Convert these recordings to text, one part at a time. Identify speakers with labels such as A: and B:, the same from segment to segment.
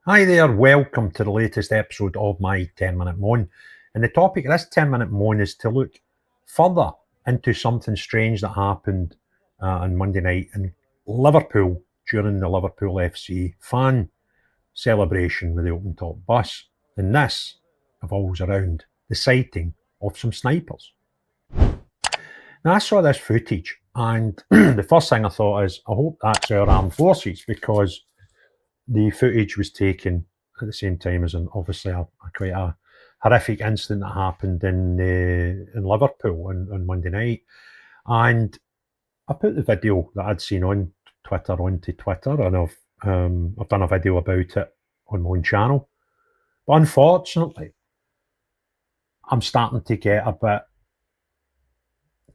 A: Hi there, welcome to the latest episode of my 10-minute moan. And the topic of this 10-minute moan is to look further into something strange that happened on Monday night in Liverpool during the Liverpool FC fan celebration with the open top bus. And this revolves around the sighting of some snipers. Now, I saw this footage, and the first thing I thought is, I hope that's our armed forces, because the footage was taken at the same time as obviously quite a horrific incident that happened in Liverpool on Monday night. And I put the video that I'd seen on Twitter onto Twitter, and I've done a video about it on my own channel. But unfortunately, I'm starting to get a bit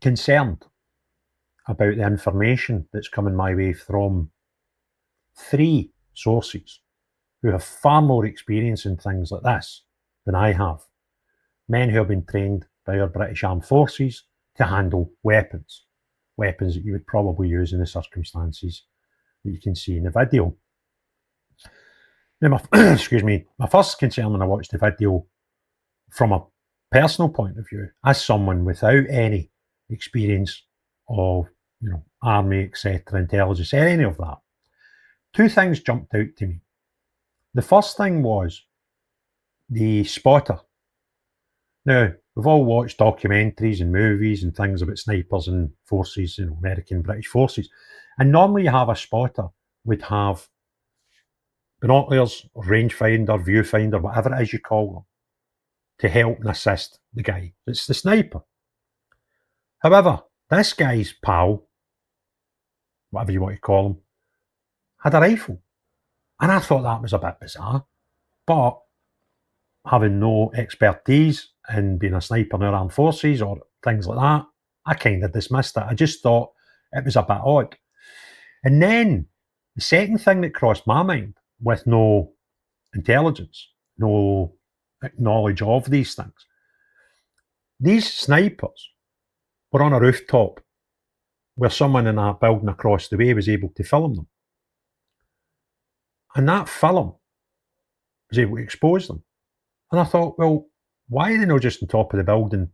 A: concerned about the information that's coming my way from three sources who have far more experience in things like this than I have. Men who have been trained by our British Armed Forces to handle weapons that you would probably use in the circumstances that you can see in the video. Now, my first concern when I watched the video from a personal point of view, as someone without any experience of, army, etc., intelligence, any of that, two things jumped out to me. The first thing was the spotter. Now, we've all watched documentaries and movies and things about snipers and forces, American, British forces. And normally you have a spotter would have binoculars, rangefinder, viewfinder, whatever it is you call them, to help and assist the guy. It's the sniper. However, this guy's pal, whatever you want to call him, had a rifle. And I thought that was a bit bizarre. But having no expertise in being a sniper in our armed forces or things like that, I kind of dismissed it. I just thought it was a bit odd. And then the second thing that crossed my mind, with no intelligence, no knowledge of these things, these snipers were on a rooftop where someone in a building across the way was able to film them. And that film was able to expose them. And I thought, well, why are they not just on top of the building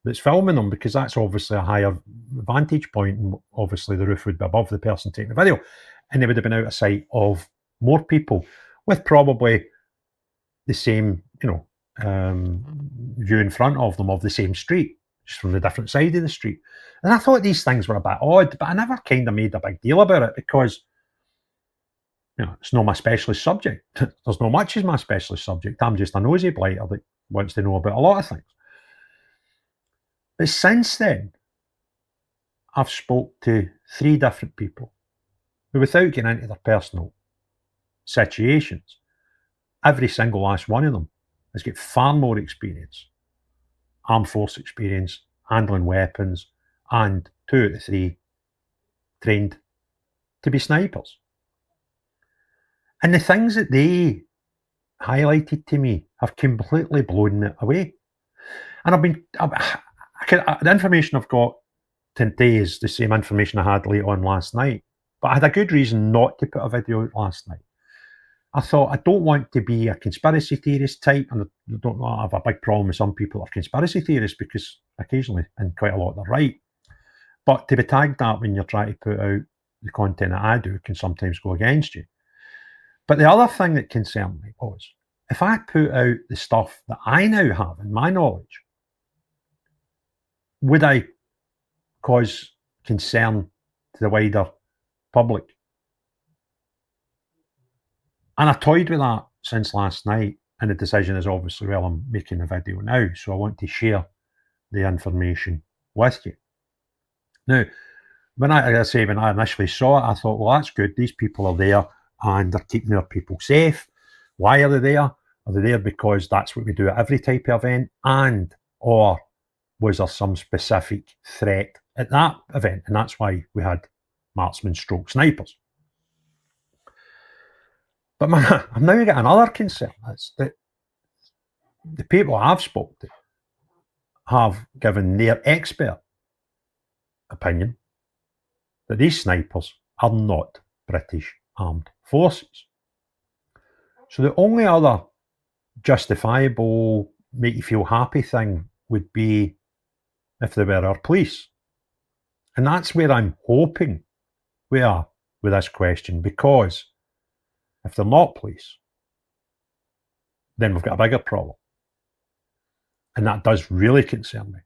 A: that's filming them? Because that's obviously a higher vantage point, and obviously the roof would be above the person taking the video, and they would have been out of sight of more people with probably the same, view in front of them of the same street, just from the different side of the street. And I thought these things were a bit odd, but I never kind of made a big deal about it because it's not my specialist subject. There's not much as my specialist subject. I'm just a nosy blighter that wants to know about a lot of things. But since then, I've spoke to three different people who, without getting into their personal situations, every single last one of them has got far more experience, armed force experience, handling weapons, and 2 out of 3 trained to be snipers. And the things that they highlighted to me have completely blown it away. And the information I've got today is the same information I had late on last night. But I had a good reason not to put a video out last night. I thought, I don't want to be a conspiracy theorist type, and I don't have a big problem with some people that are conspiracy theorists, because occasionally, and quite a lot, they're right. But to be tagged that when you're trying to put out the content that I do can sometimes go against you. But the other thing that concerned me was, if I put out the stuff that I now have in my knowledge, would I cause concern to the wider public? And I toyed with that since last night, and the decision is obviously, well, I'm making a video now, so I want to share the information with you. Now, when I initially saw it, I thought, well, that's good. These people are there and they're keeping their people safe. Why are they there? Are they there because that's what we do at every type of event? Or was there some specific threat at that event? And that's why we had marksmen stroke snipers. But I'm now getting another concern. It's that the people I've spoken to have given their expert opinion that these snipers are not British Armed Forces. So the only other justifiable, make you feel happy thing would be if they were our police. And that's where I'm hoping we are with this question, because if they're not police, then we've got a bigger problem. And that does really concern me.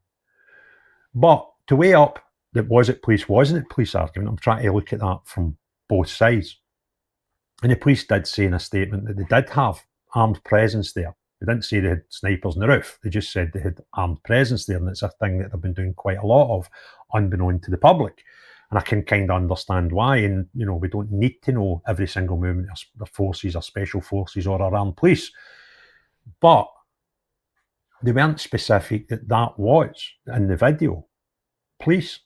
A: But to weigh up that was it police, wasn't it police argument, I'm trying to look at that from both sides. And the police did say in a statement that they did have armed presence there. They didn't say they had snipers on the roof. They just said they had armed presence there, and it's a thing that they've been doing quite a lot of, unbeknown to the public. And I can kind of understand why. And, you know, we don't need to know every single movement of the forces or special forces or our armed police. But they weren't specific that that was, in the video, police.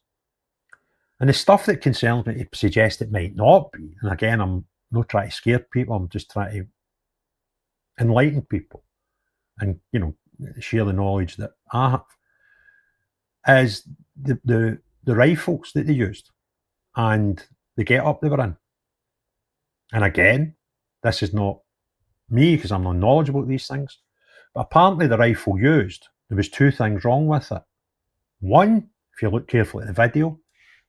A: And the stuff that concerns me to suggest it might not be, and again, I'm not trying to scare people, I'm just trying to enlighten people and, you know, share the knowledge that I have, is the rifles that they used and the get-up they were in. And again, this is not me because I'm not knowledgeable about these things, but apparently the rifle used, there was two things wrong with it. One, if you look carefully at the video,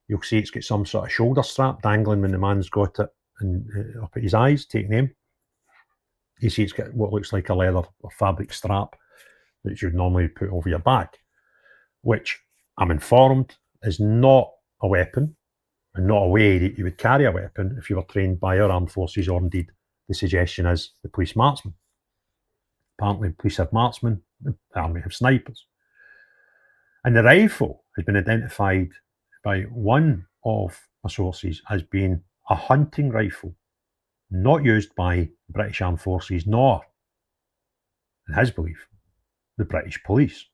A: you'll see it's got some sort of shoulder strap dangling when the man's got it and up at his eyes, taking aim. You see it's got what looks like a leather or fabric strap that you'd normally put over your back, which I'm informed is not a weapon and not a way that you would carry a weapon if you were trained by our armed forces, or indeed the suggestion is the police marksman. Apparently police have marksmen, the army have snipers. And the rifle has been identified by one of my sources as being a hunting rifle, not used by the British Armed Forces, nor, in his belief, the British police.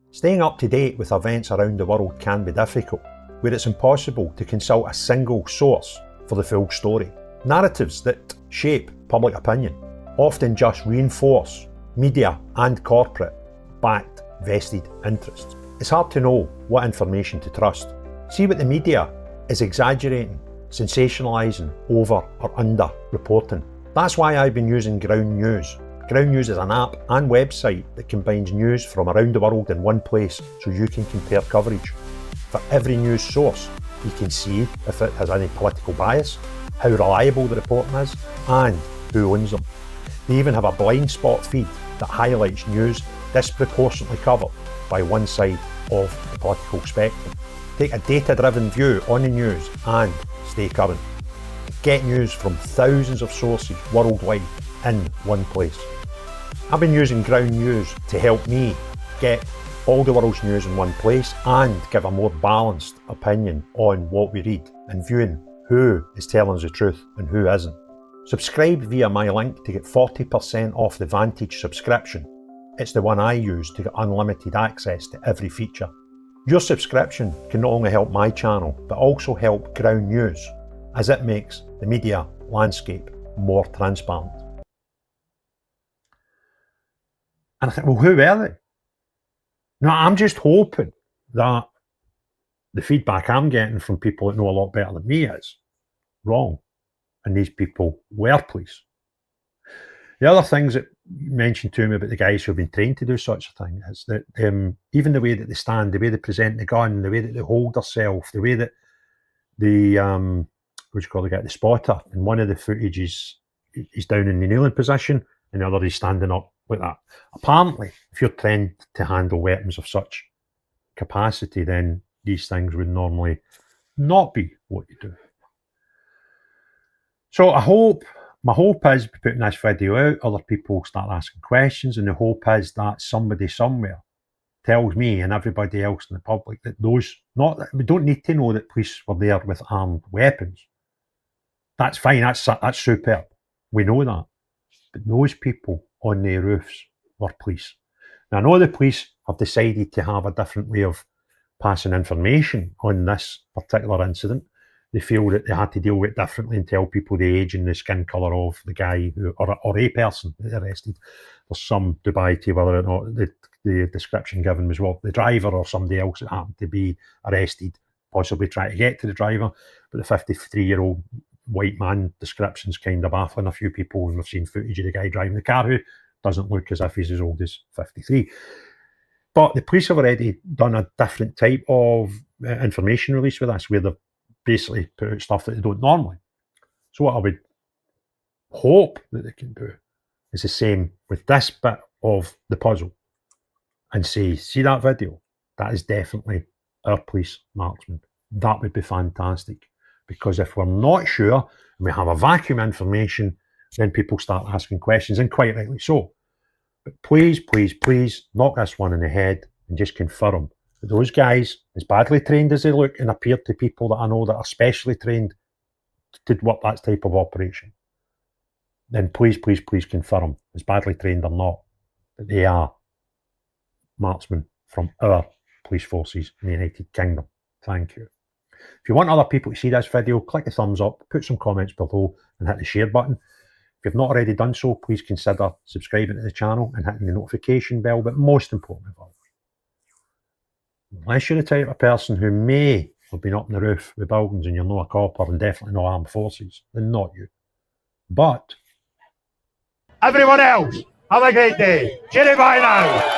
A: Staying up to date with events around the world can be difficult, where it's impossible to consult a single source for the full story. Narratives that shape public opinion often just reinforce media and corporate-backed vested interests. It's hard to know what information to trust. See what the media is exaggerating, sensationalising, over or under reporting. That's why I've been using Ground News. Ground News is an app and website that combines news from around the world in one place so you can compare coverage. For every news source, you can see if it has any political bias, how reliable the reporting is, and who owns them. They even have a blind spot feed that highlights news disproportionately covered by one side of the political spectrum. Take a data-driven view on the news and stay current. Get news from thousands of sources worldwide in one place. I've been using Ground News to help me get all the world's news in one place and give a more balanced opinion on what we read and viewing who is telling us the truth and who isn't. Subscribe via my link to get 40% off the Vantage subscription. It's the one I use to get unlimited access to every feature. Your subscription can not only help my channel, but also help Ground News, as it makes the media landscape more transparent. And I think, well, who were they? Now, I'm just hoping that the feedback I'm getting from people that know a lot better than me is wrong, and these people were police. The other things that you mentioned to me about the guys who have been trained to do such a thing is that even the way that they stand, the way they present the gun, the way that they hold themselves, the way that the the spotter, in one of the footage he's down in the kneeling position, and the other he's standing up like that. Apparently, if you're trained to handle weapons of such capacity, then these things would normally not be what you do. So my hope is putting this video out, other people start asking questions, and the hope is that somebody somewhere tells me and everybody else in the public that we don't need to know that police were there with armed weapons. That's fine, that's superb. We know that. But those people on their roofs were police. Now, I know the police have decided to have a different way of passing information on this particular incident. They feel that they had to deal with it differently and tell people the age and the skin colour of the guy or a person that they arrested. There's some debate whether or not the description given was the driver or somebody else that happened to be arrested, possibly trying to get to the driver. But the 53-year-old white man description's kind of baffling a few people, and we've seen footage of the guy driving the car who doesn't look as if he's as old as 53. But the police have already done a different type of information release with this, where they've basically put out stuff that they don't normally. So what I would hope that they can do is the same with this bit of the puzzle and say, see that video? That is definitely our police marksman. That would be fantastic. Because if we're not sure and we have a vacuum information, then people start asking questions, and quite rightly so. But please, please, please knock this one in the head and just confirm that those guys, as badly trained as they look and appear to people that I know that are specially trained to work that type of operation, then please, please, please confirm, as badly trained or not, that they are marksmen from our police forces in the United Kingdom. Thank you. If you want other people to see this video, click the thumbs up, put some comments below and hit the share button. If you've not already done so, please consider subscribing to the channel and hitting the notification bell, but most importantly of all, unless you're the type of person who may have been up in the roof with buildings and you're not a copper and definitely not armed forces, then not you. But
B: everyone else, have a great day. Cheerio, bye now.